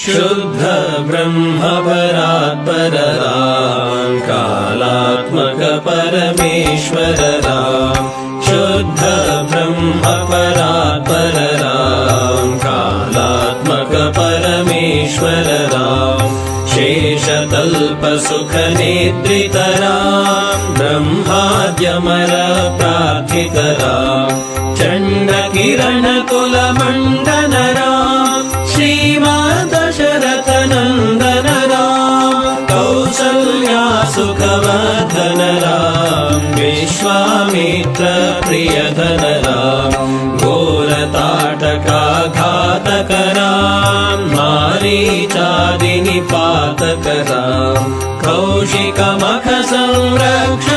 शुद्ध ब्रह्म परात्पर राम कालात्मक परमेश्वर राम शुद्ध ब्रह्म परात्पर राम कालात्मक परमेश्वर राम शेषतल्प सुख निद्रित राम ब्रह्माद्यमर प्रार्थित राम चण्ड किरण कुल मंडन राम श्रीमान दशरथ नंदन राम कौसल्या सुखवर्धन राम विश्वामित्र प्रियधन राम घोर ताटका घातक राम मारीचादि निपातक राम कौशिक मख संरक्षक